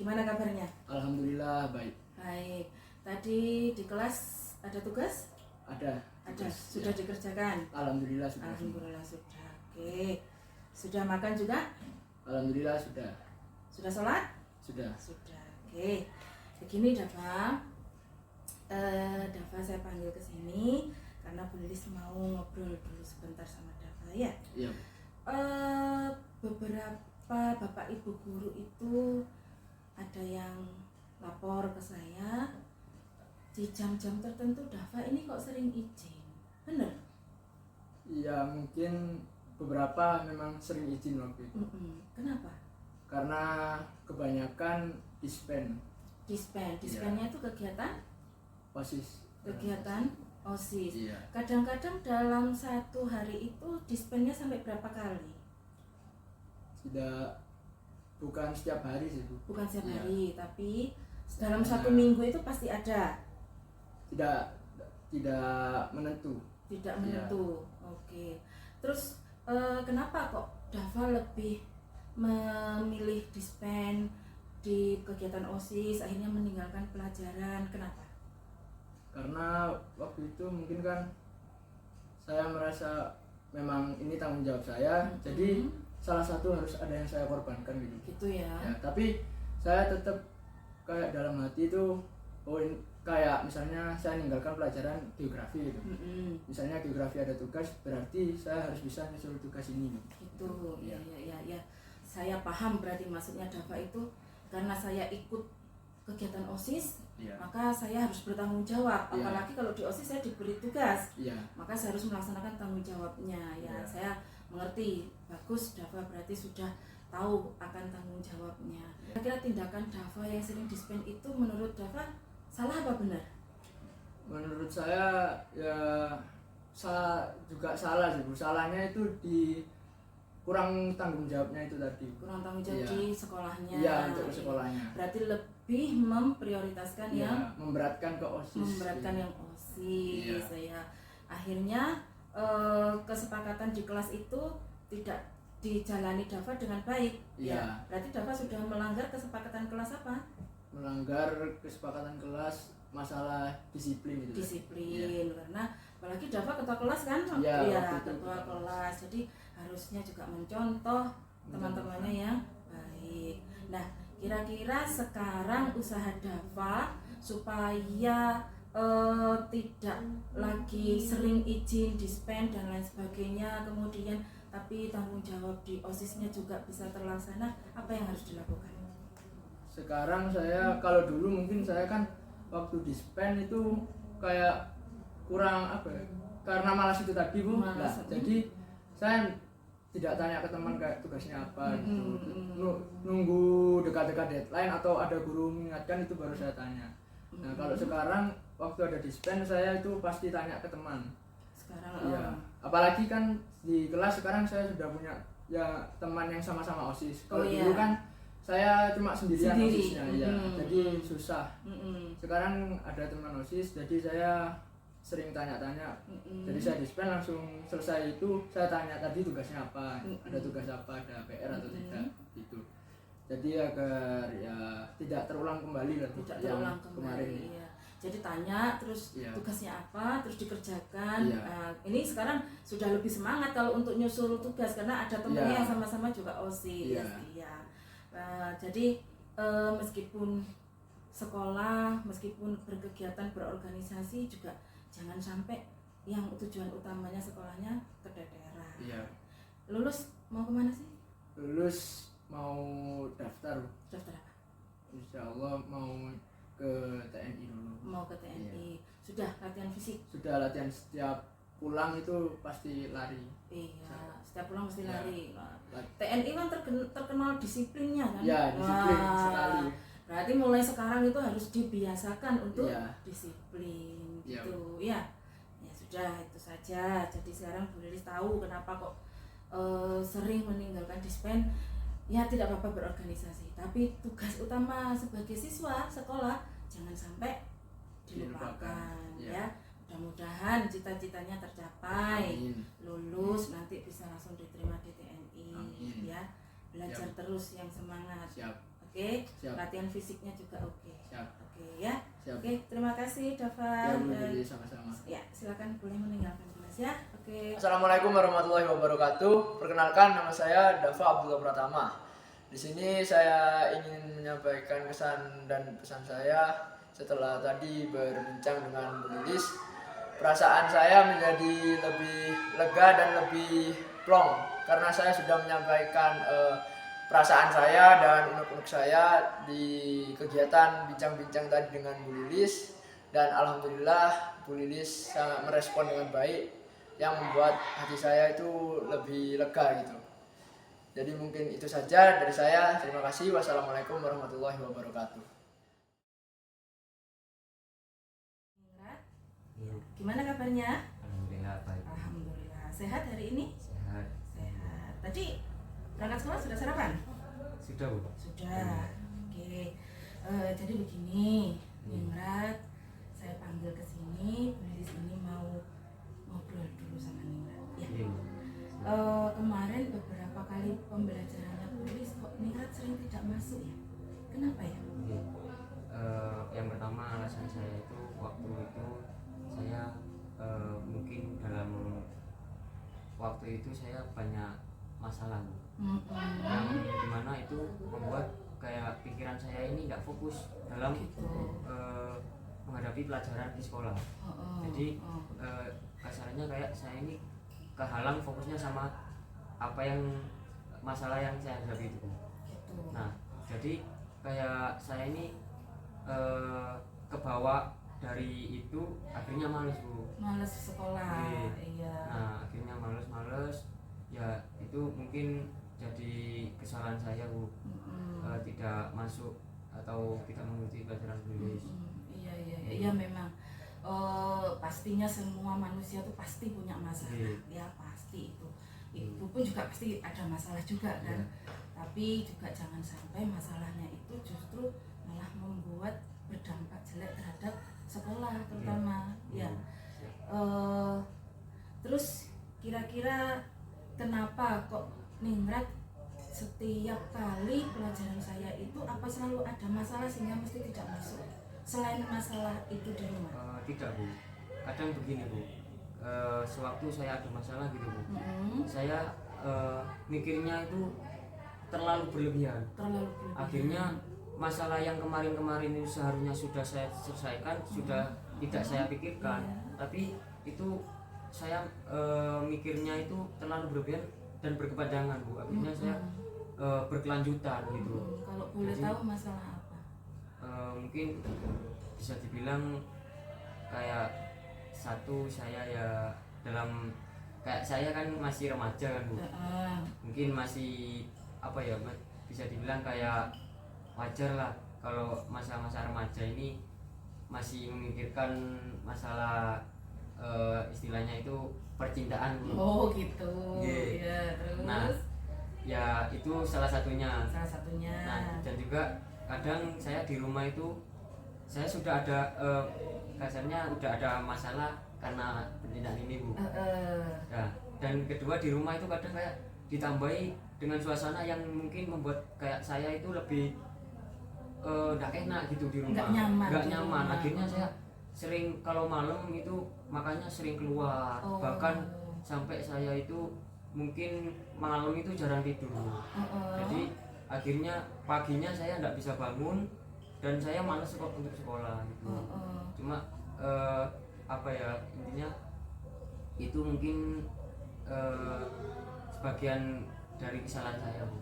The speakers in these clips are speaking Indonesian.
Gimana kabarnya? Alhamdulillah baik. Baik. Tadi di kelas ada tugas? Ada. Ada. Tugas, Sudah ya. dikerjakan? Alhamdulillah sudah. Alhamdulillah sudah. Oke. Sudah makan juga? Alhamdulillah sudah. Sudah sholat? Sudah. Sudah. Oke. Begini Dava. Dava saya panggil ke sini karena Bu Lilis mau ngobrol dulu sebentar sama Dava ya. Iya. Beberapa bapak ibu guru itu ada yang lapor ke saya di jam-jam tertentu Dava ini kok sering izin, bener? Iya, mungkin beberapa memang sering izin waktu itu. Kenapa? Karena kebanyakan dispen. Dispennya itu kegiatan OSIS. kegiatan OSIS. Iya. Kadang-kadang dalam satu hari itu dispennya sampai berapa kali? Bukan setiap hari sih, Bu. Bukan setiap Iya. hari, tapi dalam Iya. satu minggu itu pasti ada. Tidak menentu. Tidak Iya. menentu. Oke. Terus kenapa kok Dava lebih memilih dispen di kegiatan OSIS, akhirnya meninggalkan pelajaran? Kenapa? Karena waktu itu mungkin kan saya merasa memang ini tanggung jawab saya, jadi salah satu harus ada yang saya korbankan gitu. Gitu ya. Ya, tapi saya tetap kayak dalam hati itu, kayak misalnya saya meninggalkan pelajaran geografi gitu. Misalnya geografi ada tugas, berarti saya harus bisa nyusul tugas ini. Gitu. Ya. Ya. Saya paham berarti maksudnya Dava itu karena saya ikut kegiatan OSIS, Ya. maka saya harus bertanggung jawab. Ya. Apalagi kalau di OSIS saya diberi tugas, Ya. maka saya harus melaksanakan tanggung jawabnya. Ya. Saya mengerti. Bagus, Dava berarti sudah tahu akan tanggung jawabnya. Kira-kira tindakan Dava yang sering dispen itu menurut Dava salah apa benar? Menurut saya ya salah sih, Bu. Salahnya itu di kurang tanggung jawabnya itu tadi. Kurang tanggung jawab Iya. di sekolahnya. Iya, untuk sekolahnya. Berarti lebih memprioritaskan Ya, yang memberatkan ke OSIS. memberatkan yang OSIS. Iya. Ya. Akhirnya kesepakatan di kelas itu tidak dijalani Dava dengan baik. Iya. Ya. Berarti Dava sudah melanggar kesepakatan kelas apa? Melanggar kesepakatan kelas masalah disiplin itu. Disiplin. Karena apalagi Dava ketua kelas kan? Iya, Ya, waktu itu ketua ketua kelas. Jadi harusnya juga mencontoh teman-temannya yang baik. Nah, kira-kira sekarang usaha Dava supaya tidak lagi sering izin dispen dan lain sebagainya, kemudian tapi tanggung jawab di OSIS-nya juga bisa terlaksana, apa yang harus dilakukan? Sekarang saya, kalau dulu mungkin saya kan waktu dispen itu kayak kurang apa ya, karena malas itu tadi, Bu. Malas. Nah, jadi saya tidak tanya ke teman kayak tugasnya apa gitu. Nunggu dekat-dekat deadline atau ada guru mengingatkan itu baru saya tanya. Nah, kalau sekarang waktu ada dispen saya itu pasti tanya ke teman. Sekarang Iya. Apalagi kan di kelas sekarang saya sudah punya ya teman yang sama-sama OSIS. Kalau dulu kan saya cuma sendirian OSISnya, ya. Jadi susah. Sekarang ada teman OSIS, jadi saya sering tanya-tanya. Jadi saya dispen langsung selesai itu saya tanya tadi tugasnya apa, ada tugas apa, ada PR atau tidak gitu. Jadi agar ya tidak terulang kembali lah tidak yang terulang kemarin. kembali. Ya. Jadi tanya terus Iya. tugasnya apa, terus dikerjakan. Iya. Ini sekarang sudah lebih semangat kalau untuk nyusul tugas karena ada temennya Iya. yang sama-sama juga OSIS. Iya. Iya. Jadi meskipun sekolah, meskipun berkegiatan berorganisasi juga jangan sampai yang tujuan utamanya sekolahnya keteteran. Iya. Lulus mau kemana sih? Lulus mau daftar, Daftar apa? insya Allah mau ke TNI dulu. Mau ke TNI. Sudah latihan fisik? Sudah latihan, setiap pulang itu pasti lari. Iya, setiap pulang mesti Ya. lari. Nah, TNI kan terkenal disiplinnya kan? Ya, disiplin Wah, sekali. Berarti mulai sekarang itu harus dibiasakan untuk Ya. disiplin Ya. gitu. Ya. Ya sudah, itu saja. Jadi sekarang Bu Lilis tahu kenapa kok sering meninggalkan dispen. Ya tidak apa-apa berorganisasi, tapi tugas utama sebagai siswa sekolah jangan sampai dilupakan. Ya. Ya. Mudah-mudahan cita-citanya tercapai. Amin. Lulus nanti bisa langsung diterima di TNI. Amin. Ya, belajar Siap. terus yang semangat. Siap. Oke. Siap. Latihan fisiknya juga oke. Siap. Oke ya. Siap. Oke, terima kasih Dava. Ya, Bu, jadi sama-sama. Ya, silakan boleh meninggalkan kelas ya. Oke. Assalamualaikum warahmatullahi wabarakatuh. Perkenalkan, nama saya Dava Abdullah Pratama. Di sini saya ingin menyampaikan kesan dan pesan saya setelah tadi berbincang dengan Bu Lilis. Perasaan saya menjadi lebih lega dan lebih plong karena saya sudah menyampaikan perasaan saya dan unek-unek saya di kegiatan bincang-bincang tadi dengan Bu Lilis, dan alhamdulillah Bu Lilis sangat merespon dengan baik yang membuat hati saya itu lebih lega gitu. Jadi mungkin itu saja dari saya. Terima kasih. Wassalamualaikum warahmatullahi wabarakatuh. Gimana kabarnya? Alhamdulillah baik. Alhamdulillah. Sehat hari ini? Sehat. Sehat. Tadi berangkat sekolah sudah sarapan? Sudah, Bu? Sudah. Oke. Jadi begini, Ningrat, saya panggil ke sini, Bu Lilis ini mau ngobrol dulu sama Ningrat. Ya. Iya. Kemarin beberapa kali pembelajarannya Bu Lilis kok Ningrat sering tidak masuk ya? Kenapa ya? Iya. Yang pertama alasan saya itu waktu itu saya mungkin dalam waktu itu saya banyak masalah, Bu. Yang dimana itu membuat kayak pikiran saya ini nggak fokus dalam menghadapi pelajaran di sekolah. Jadi kasarnya kayak saya ini kehalang fokusnya sama apa yang masalah yang saya hadapi itu. Gitu. Nah, jadi kayak saya ini kebawa dari itu, akhirnya males, Bu. Males sekolah. Iya. Nah, akhirnya males ya, itu mungkin jadi kesalahan saya, Bu. Tidak masuk atau tidak mengikuti pelajaran tulis. Iya memang. Pastinya semua manusia tuh pasti punya masalah. Ya pasti itu. Itu pun juga pasti ada masalah juga kan. Tapi juga jangan sampai masalahnya itu justru malah membuat berdampak jelek terhadap sekolah terutama. Ya. Terus kira-kira kenapa kok Ningrat setiap kali pelajaran saya itu apa selalu ada masalah sehingga mesti tidak masuk, selain masalah itu di rumah? Tidak, Bu. Kadang begini, Bu. Sewaktu saya ada masalah gitu, Bu, saya mikirnya itu terlalu berlebihan. Akhirnya masalah yang kemarin-kemarin itu seharusnya sudah saya selesaikan, sudah tidak saya pikirkan, tapi itu saya mikirnya itu terlalu berlebihan dan berkepanjangan, Bu. Akhirnya saya berkelanjutan gitu. Kalau boleh tahu masalah apa? Mungkin bisa dibilang kayak satu, saya ya dalam kayak saya kan masih remaja kan, Bu. Mungkin masih apa ya, bisa dibilang kayak wajar lah kalau masa-masa remaja ini masih memikirkan masalah istilahnya itu percintaan, Bu. Oh gitu. Ya, terus. Nah, ya itu salah satunya. Nah, dan juga kadang saya di rumah itu saya sudah ada kasarnya udah ada masalah karena percintaan ini, Bu. Nah, dan kedua di rumah itu kadang kayak ditambahi dengan suasana yang mungkin membuat kayak saya itu lebih nggak enak gitu di rumah, nggak nyaman. Akhirnya saya sering kalau malam itu makanya sering keluar, bahkan sampai saya itu mungkin malam itu jarang tidur. Jadi akhirnya paginya saya nggak bisa bangun dan saya malas untuk sekolah gitu. Cuma apa ya, intinya itu mungkin sebagian dari kesalahan saya, Bu.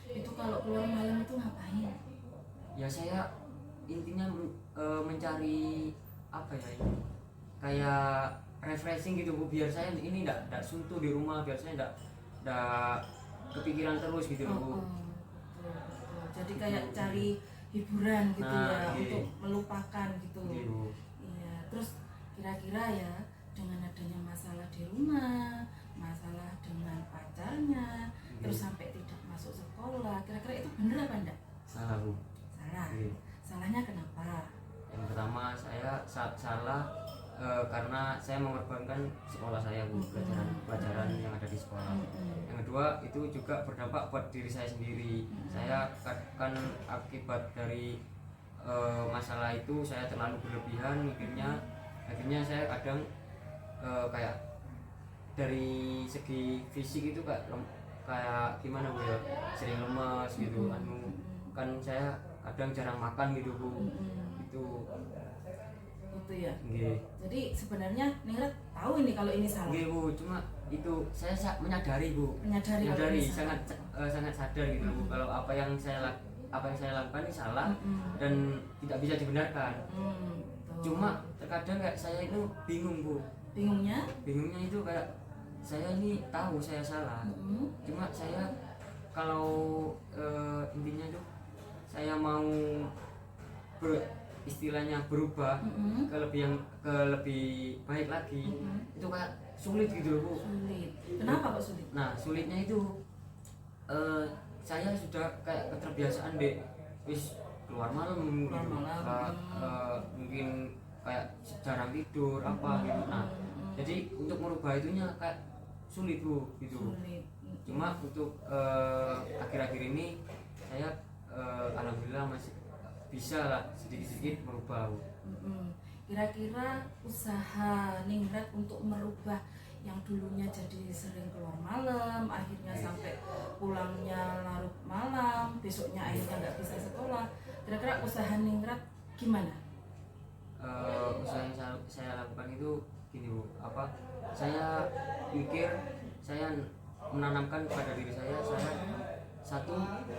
Itu kalau keluar malam itu ngapain? Ya saya intinya mencari apa ya, ini kayak refreshing gitu, Bu, biar saya ini enggak suntuk di rumah, biar saya enggak kepikiran terus gitu, Bu. Jadi kayak cari hiburan gitu ya, untuk melupakan gitu. Iya. Terus kira-kira ya dengan adanya masalah di rumah, masalah dengan pacarnya, terus sampai tidak masuk sekolah, kira-kira itu bener apa enggak? Salah, Bu. Salah. Salahnya kenapa? Yang pertama saya salah karena saya mengorbankan sekolah saya, Bu, pelajaran yang ada di sekolah. Yang kedua itu juga berdampak buat diri saya sendiri. Saya kan akibat dari masalah itu saya terlalu berlebihan mikirnya, akhirnya saya kadang kayak dari segi fisik itu kayak gimana Bu ya, sering lemas gitu. Kan saya kadang jarang makan gitu Bu. Itu ya. Nggih. Jadi sebenarnya Ningrat tahu ini kalau ini salah. Nggih Bu, cuma itu saya menyadari Bu. Menyadari sangat sadar gitu Bu kalau apa yang saya lakukan ini salah dan tidak bisa dibenarkan. Cuma terkadang kayak saya itu bingung Bu. Bingungnya itu kayak saya ini tahu saya salah. Cuma saya kalau intinya tuh saya mau istilahnya berubah ke lebih baik lagi, itu kayak sulit gitu loh Bu. Sulit. Kenapa kok sulit? Nah sulitnya itu saya sudah kayak keterbiasaan deh, wis keluar malam mungkin kayak jarang tidur apa gitu. Nah jadi untuk merubah itunya kayak sulit Bu gitu. Cuma untuk akhir-akhir ini saya alhamdulillah masih bisa lah sedikit-sedikit merubah Bu. Kira-kira usaha Ningrat untuk merubah yang dulunya jadi sering keluar malam, akhirnya sampai pulangnya larut malam, besoknya akhirnya nggak bisa sekolah, kira-kira usaha Ningrat gimana? Usaha yang saya lakukan itu gini Bu, saya mikir, saya menanamkan pada diri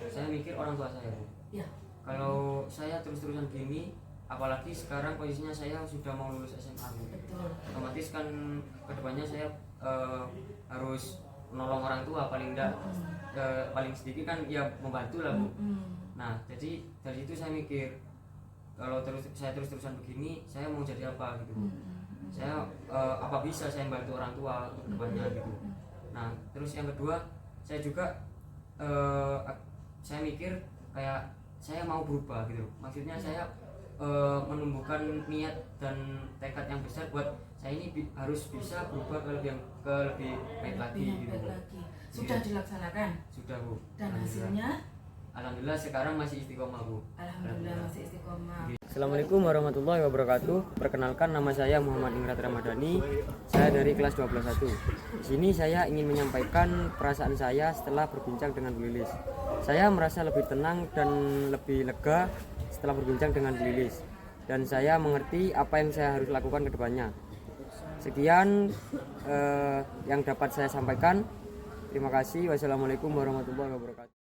saya mikir orang tua saya Bu. Ya. Kalau saya terus-terusan gini, apalagi sekarang posisinya saya sudah mau lulus SMA Bu. Betul. Otomatis kan kedepannya saya harus menolong orang tua, paling enggak paling sedikit kan ya membantu lah Bu. Nah jadi dari itu saya mikir kalau saya terus-terusan begini, saya mau jadi apa gitu Bu. Saya apa bisa saya membantu orang tua untuk kedepannya gitu. Nah terus yang kedua saya juga saya mikir kayak saya mau berubah gitu. Maksudnya saya menumbuhkan niat dan tekad yang besar buat saya ini harus bisa berubah ke lebih baik lagi gitu. Sudah dilaksanakan? Sudah Bu. Dan hasilnya? Alhamdulillah sekarang masih istiqomah Bu. Alhamdulillah masih istiqomah. Assalamualaikum warahmatullahi wabarakatuh. Perkenalkan, nama saya Muhammad Ningrat Ramadhani. Saya dari kelas 12-1. Di sini saya ingin menyampaikan perasaan saya setelah berbincang dengan Bu Lilis. Saya merasa lebih tenang dan lebih lega setelah berbincang dengan Bu Lilis. Dan saya mengerti apa yang saya harus lakukan ke depannya. Sekian yang dapat saya sampaikan. Terima kasih. Wassalamualaikum warahmatullahi wabarakatuh.